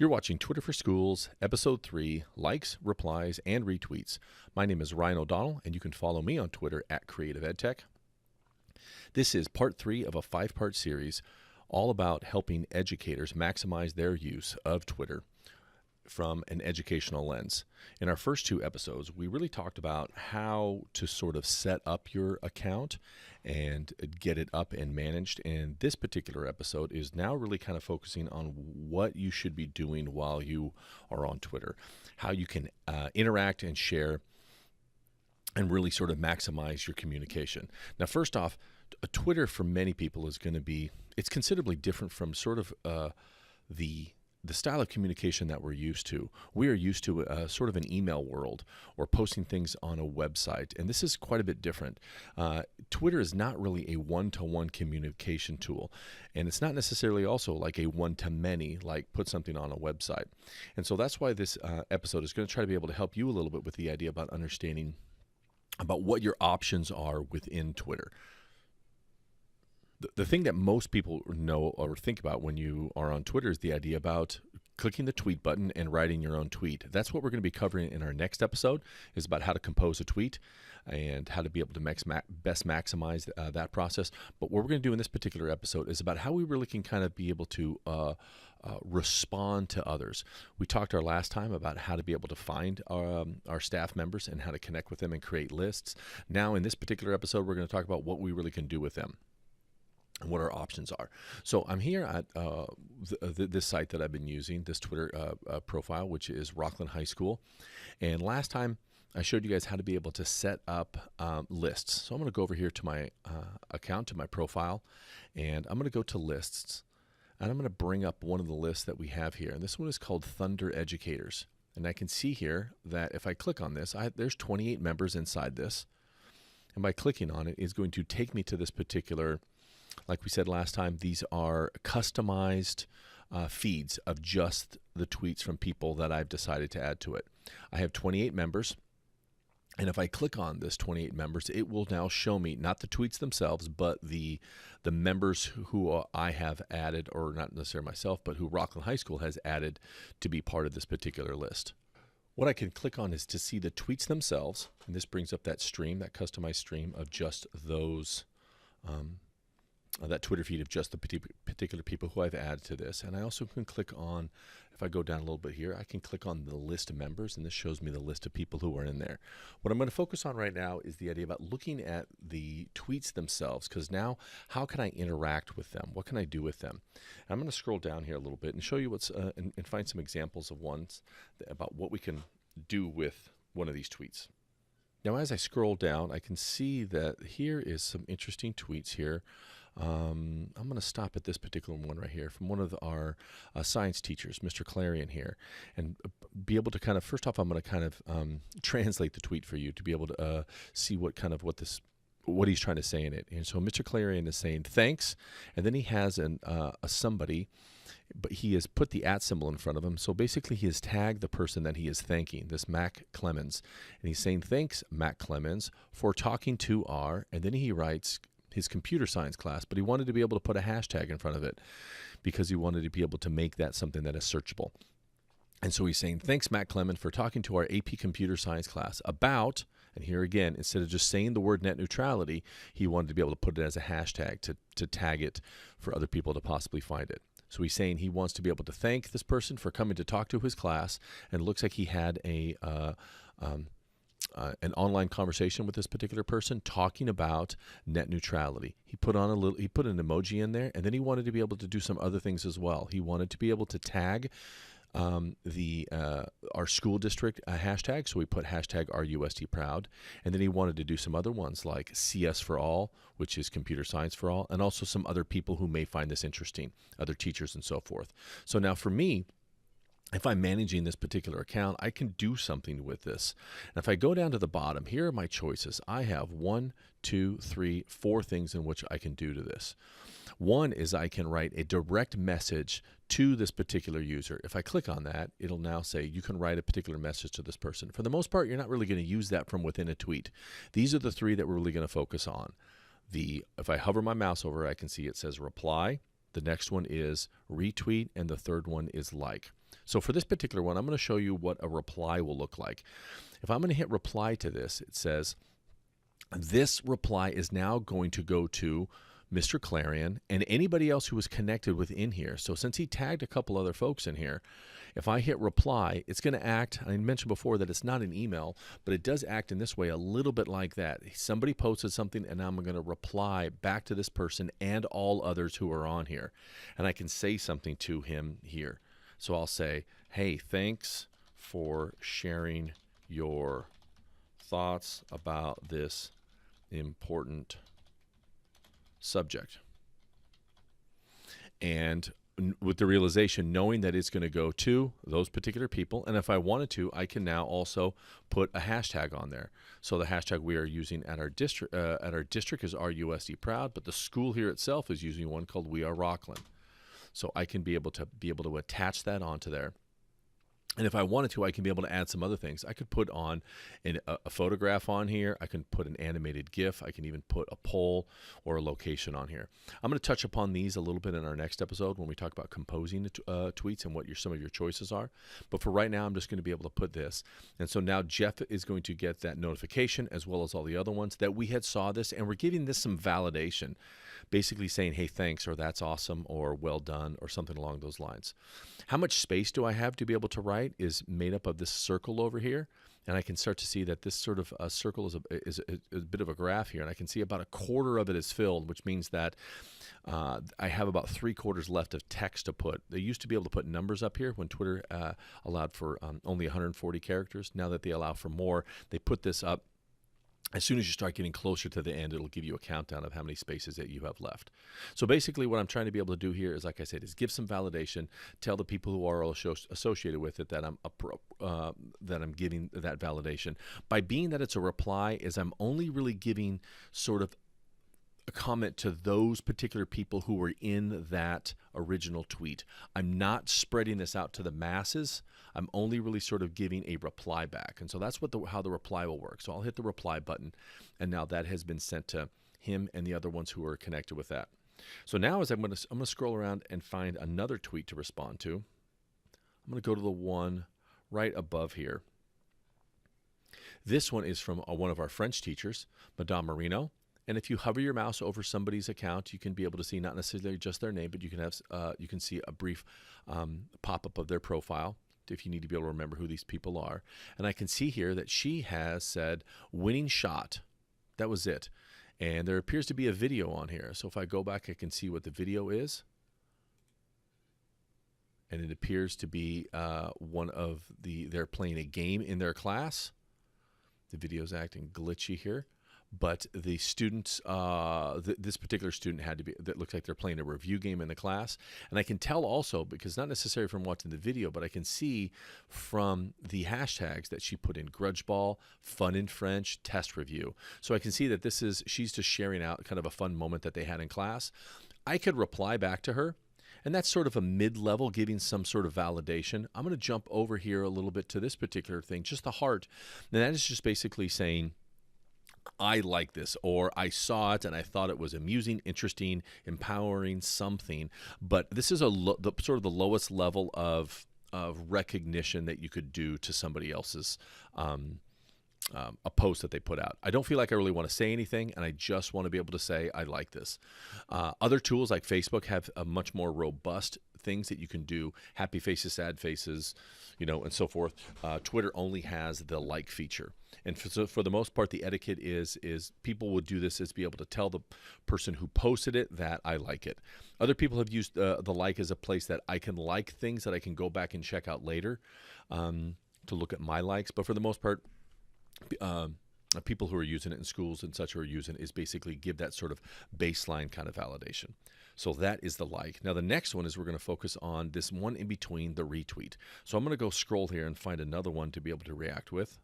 You're watching Twitter for Schools, Episode 3, Likes, Replies, and Retweets. My name is Ryan O'Donnell, and you can follow me on Twitter at CreativeEdTech. This is part 3 of a 5-part series all about helping educators maximize their use of Twitter from an educational lens. In our first 2 episodes, we really talked about how to sort of set up your account and get it up and managed. And this particular episode is now really kind of focusing on what you should be doing while you are on Twitter, how you can interact and share and really sort of maximize your communication. Now, first off, Twitter for many people is going to be, it's considerably different from sort of the style of communication that we're used to. We are used to sort of an email world or posting things on a website, and this is quite a bit different. Twitter is not really a one-to-one communication tool, and it's not necessarily also like a one-to-many, like put something on a website. And so that's why this episode is going to try to be able to help you a little bit with the idea about understanding about what your options are within Twitter. The thing that most people know or think about when you are on Twitter is the idea about clicking the tweet button and writing your own tweet. That's what we're going to be covering in our next episode, is about how to compose a tweet and how to be able to best maximize that process. But what we're going to do in this particular episode is about how we really can kind of be able to respond to others. We talked our last time about how to be able to find our staff members and how to connect with them and create lists. Now in this particular episode, we're going to talk about what we really can do with them and what our options are. So I'm here at this site that I've been using, this Twitter profile, which is Rockland High School. And last time I showed you guys how to be able to set up lists. So I'm going to go over here to my account, to my profile, and I'm going to go to lists. And I'm going to bring up one of the lists that we have here. And this one is called Thunder Educators. And I can see here that if I click on this, there's 28 members inside this. And by clicking on it, it's going to take me to this particular, like we said last time, these are customized feeds of just the tweets from people that I've decided to add to it. I have 28 members, and if I click on this 28 members, it will now show me not the tweets themselves, but the members who I have added, or not necessarily myself, but who Rockland High School has added to be part of this particular list. What I can click on is to see the tweets themselves, and this brings up that stream, that customized stream of just those that Twitter feed of just the particular people who I've added to this. And I also can click on, if I go down a little bit here, I can click on the list of members, and this shows me the list of people who are in there. What I'm going to focus on right now is the idea about looking at the tweets themselves, because now how can I interact with them? What can I do with them? And I'm going to scroll down here a little bit and show you what's and find some examples of ones about what we can do with one of these tweets. Now, as I scroll down, I can see that here is some interesting tweets here. I'm going to stop at this particular one right here from one of our science teachers, Mr. Clarion here, and be able to kind of, first off, I'm going to kind of translate the tweet for you to be able to see what he's trying to say in it. And so Mr. Clarion is saying thanks, and then he has a somebody, but he has put the @ symbol in front of him. So basically he has tagged the person that he is thanking, this Mac Clemens, and he's saying thanks, Mac Clemens, for talking to our, and then he writes his computer science class, but he wanted to be able to put a hashtag in front of it because he wanted to be able to make that something that is searchable. And so he's saying, thanks, Matt Clement, for talking to our AP computer science class about, and here again, instead of just saying the word net neutrality, he wanted to be able to put it as a hashtag to tag it for other people to possibly find it. So he's saying he wants to be able to thank this person for coming to talk to his class, and it looks like he had an online conversation with this particular person talking about net neutrality. He put an emoji in there, and then he wanted to be able to do some other things as well. He wanted to be able to tag our school district hashtag, so we put hashtag #RUSTProud, and then he wanted to do some other ones like CS for all, which is computer science for all, and also some other people who may find this interesting, other teachers and so forth. So now for me, if I'm managing this particular account, I can do something with this. And if I go down to the bottom, here are my choices. I have 1, 2, 3, 4 things in which I can do to this. One is I can write a direct message to this particular user. If I click on that, it'll now say you can write a particular message to this person. For the most part, you're not really going to use that from within a tweet. These are the 3 that we're really going to focus on. If I hover my mouse over, I can see it says reply, The next one is retweet, and the third one is like. So for this particular one, I'm going to show you what a reply will look like. If I'm going to hit reply to this, it says, this reply is now going to go to Mr. Clarion and anybody else who was connected within here. So since he tagged a couple other folks in here, if I hit reply, it's going to act, I mentioned before that it's not an email, but it does act in this way a little bit like that. Somebody posted something and I'm going to reply back to this person and all others who are on here. And I can say something to him here. So I'll say, hey, thanks for sharing your thoughts about this important subject. And with the realization, knowing that it's going to go to those particular people, and if I wanted to, I can now also put a hashtag on there. So the hashtag we are using at our district is RUSD Proud, but the school here itself is using one called We Are Rockland. So I can be able to attach that onto there. And if I wanted to, I can be able to add some other things. I could put on a photograph on here. I can put an animated GIF. I can even put a poll or a location on here. I'm going to touch upon these a little bit in our next episode when we talk about composing tweets and what some of your choices are. But for right now, I'm just going to be able to put this. And so now Jeff is going to get that notification as well as all the other ones that we had saw this, and we're giving this some validation, basically saying, hey, thanks, or that's awesome, or well done, or something along those lines. How much space do I have to be able to write is made up of this circle over here, and I can start to see that this sort of circle is a bit of a graph here, and I can see about a quarter of it is filled, which means that I have about 3/4 left of text to put. They used to be able to put numbers up here when Twitter allowed for only 140 characters. Now that they allow for more, they put this up. As soon as you start getting closer to the end, it'll give you a countdown of how many spaces that you have left. So basically what I'm trying to be able to do here is, like I said, is give some validation, tell the people who are associated with it that I'm giving that validation. By being that it's a reply, is I'm only really giving sort of a comment to those particular people who were in that original tweet. I'm not spreading this out to the masses. I'm only really sort of giving a reply back. And so that's what how the reply will work. So I'll hit the reply button, and now that has been sent to him and the other ones who are connected with that. So now as I'm going to scroll around and find another tweet to respond to. I'm going to go to the one right above here. This one is from one of our French teachers, Madame Marino. And if you hover your mouse over somebody's account, you can be able to see not necessarily just their name, but you can see a brief pop-up of their profile if you need to be able to remember who these people are. And I can see here that she has said winning shot. That was it. And there appears to be a video on here. So if I go back, I can see what the video is. And it appears to be they're playing a game in their class. The video's acting glitchy here. But the students, this particular student that looks like they're playing a review game in the class. And I can tell also, because not necessarily from watching the video, but I can see from the hashtags that she put in: grudge ball, fun in French, test review. So I can see that she's just sharing out kind of a fun moment that they had in class. I could reply back to her, and that's sort of a mid-level, giving some sort of validation. I'm going to jump over here a little bit to this particular thing, just the heart. And that is just basically saying, I like this, or I saw it and I thought it was amusing, interesting, empowering, something. But this is sort of the lowest level of recognition that you could do to somebody else's a post that they put out. I don't feel like I really want to say anything, and I just want to be able to say I like this. Other tools like Facebook have a much more robust things that you can do: happy faces, sad faces, and so forth. Twitter only has the like feature. And for the most part, the etiquette is people would do this is be able to tell the person who posted it that I like it. Other people have used the like as a place that I can like things that I can go back and check out later to look at my likes. But for the most part, people who are using it in schools and such who are using it is basically give that sort of baseline kind of validation. So that is the like. Now the next one is we're going to focus on this one in between, the retweet. So I'm going to go scroll here and find another one to be able to react with.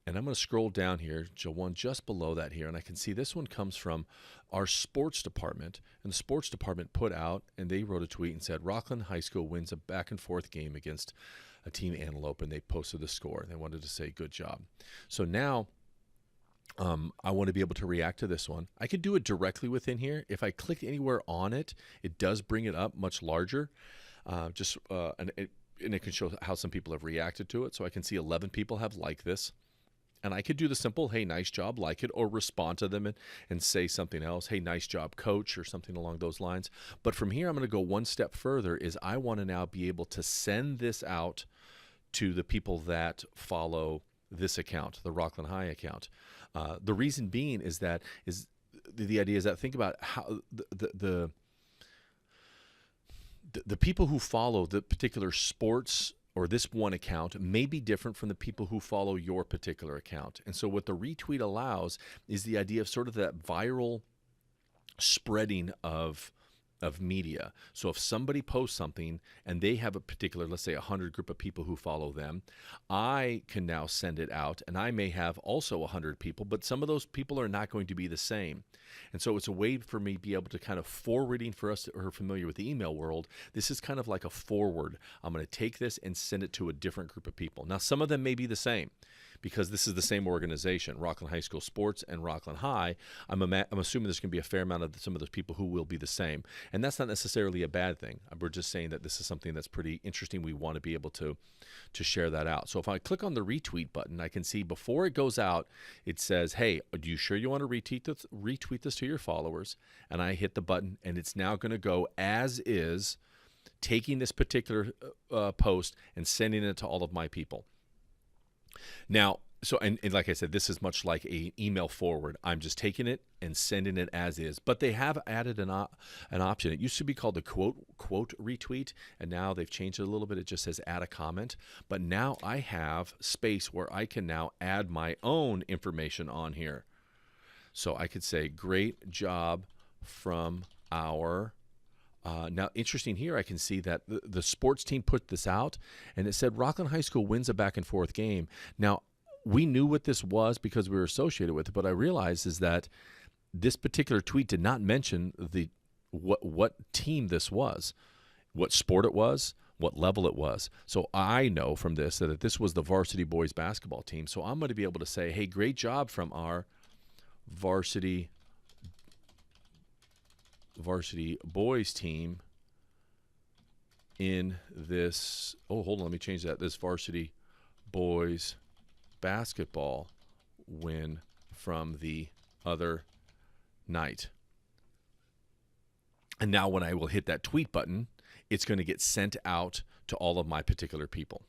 And I'm going to scroll down here to one just below that here, and I can see this one comes from our sports department. And the sports department put out, and they wrote a tweet and said, Rockland High School wins a back-and-forth game against a team Antelope, and they posted the score. They wanted to say good job. So now I want to be able to react to this one. I could do it directly within here. If I click anywhere on it, it does bring it up much larger. And it can show how some people have reacted to it. So I can see 11 people have liked this. And I could do the simple, hey, nice job, like it, or respond to them and say something else, hey, nice job, coach, or something along those lines. But from here, I'm going to go one step further, is I want to now be able to send this out to the people that follow this account, the Rockland High account. The reason being is the idea is that think about how the people who follow the particular sports or this one account may be different from the people who follow your particular account. And so what the retweet allows is the idea of sort of that viral spreading of media. So if somebody posts something and they have a particular, let's say 100 group of people who follow them, I can now send it out, and I may have also 100 people, but some of those people are not going to be the same. And so it's a way for me to be able to kind of forwarding, for us who are familiar with the email world, this is kind of like a forward. I'm going to take this and send it to a different group of people. Now, some of them may be the same, because this is the same organization, Rockland High School Sports and Rockland High. I'm assuming there's going to be a fair amount of some of those people who will be the same. And that's not necessarily a bad thing. We're just saying that this is something that's pretty interesting. We want to be able to share that out. So if I click on the retweet button, I can see before it goes out, it says, hey, are you sure you want to retweet this to your followers? And I hit the button, and it's now going to go as is, taking this particular post and sending it to all of my people. Now, and like I said, this is much like an email forward. I'm just taking it and sending it as is. But they have added an option. It used to be called the quote retweet, and now they've changed it a little bit. It just says add a comment. But now I have space where I can now add my own information on here. So I could say, great job from our... now, interesting here, I can see that the sports team put this out, and it said Rockland High School wins a back-and-forth game. Now, we knew what this was because we were associated with it, but I realized is that this particular tweet did not mention what team this was, what sport it was, what level it was. So I know from this that this was the varsity boys basketball team. So I'm going to be able to say, hey, great job from our varsity boys team in this, hold on, let me change that, this varsity boys basketball win from the other night. And now when I will hit that tweet button, it's going to get sent out to all of my particular people.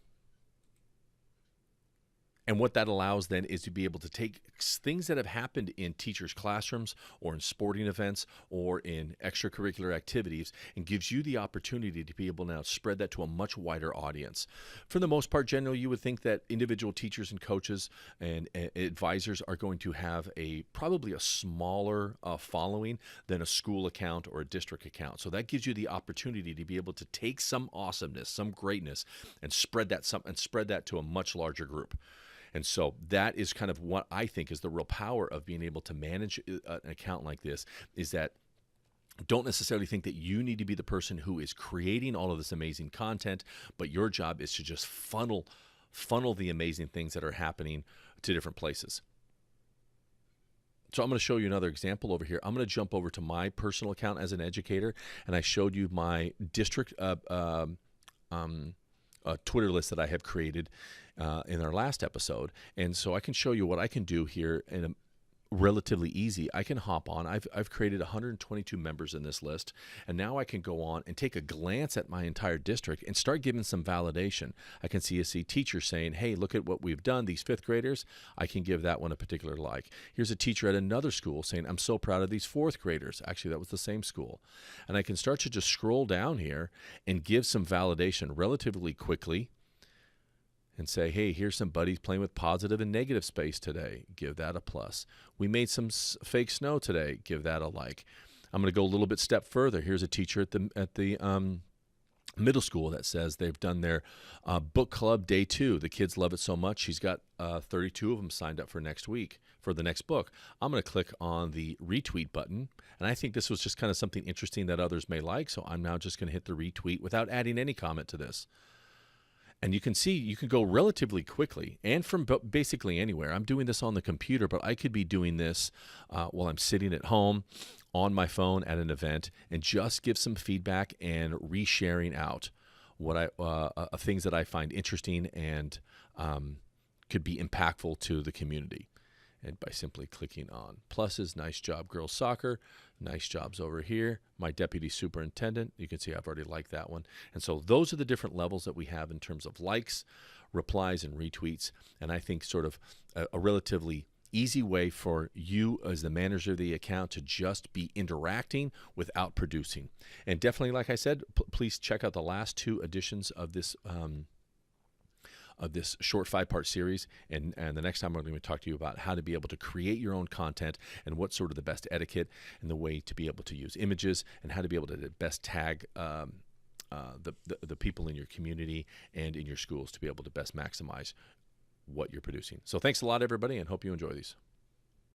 And what that allows then is to be able to take things that have happened in teachers' classrooms or in sporting events or in extracurricular activities and gives you the opportunity to be able to now spread that to a much wider audience. For the most part, generally, you would think that individual teachers and coaches and advisors are going to have probably a smaller following than a school account or a district account. So that gives you the opportunity to be able to take some awesomeness, some greatness, and spread that to a much larger group. And so that is kind of what I think is the real power of being able to manage an account like this, is that don't necessarily think that you need to be the person who is creating all of this amazing content, but your job is to just funnel the amazing things that are happening to different places. So I'm going to show you another example over here. I'm going to jump over to my personal account as an educator, and I showed you my district Twitter list that I have created in our last episode. And so I can show you what I can do here in a relatively easy. I can hop on. I've created 122 members in this list, and now I can go on and take a glance at my entire district and start giving some validation. I can see teachers saying, hey, look at what we've done, these fifth graders. I can give that one a particular like. Here's a teacher at another school saying, I'm so proud of these fourth graders. Actually, that was the same school. And I can start to just scroll down here and give some validation relatively quickly and say, hey, here's some buddies playing with positive and negative space today. Give that a plus. We made some fake snow today. Give that a like. I'm going to go a little bit step further. Here's a teacher at the middle school that says they've done their book club day 2. The kids love it so much. She's got 32 of them signed up for next week for the next book. I'm going to click on the retweet button, and I think this was just kind of something interesting that others may like, so I'm now just going to hit the retweet without adding any comment to this. And you can see you can go relatively quickly and from basically anywhere. I'm doing this on the computer, but I could be doing this while I'm sitting at home on my phone at an event and just give some feedback and resharing out what things that I find interesting and could be impactful to the community. And by simply clicking on pluses, nice job, girls soccer, nice jobs over here, my deputy superintendent, you can see I've already liked that one. And so those are the different levels that we have in terms of likes, replies, and retweets. And I think sort of a relatively easy way for you as the manager of the account to just be interacting without producing. And definitely, like I said, please check out the last 2 editions of this short 5-part series. And the next time I'm going to talk to you about how to be able to create your own content and what's sort of the best etiquette and the way to be able to use images and how to be able to best tag the people in your community and in your schools to be able to best maximize what you're producing. So thanks a lot, everybody, and hope you enjoy these.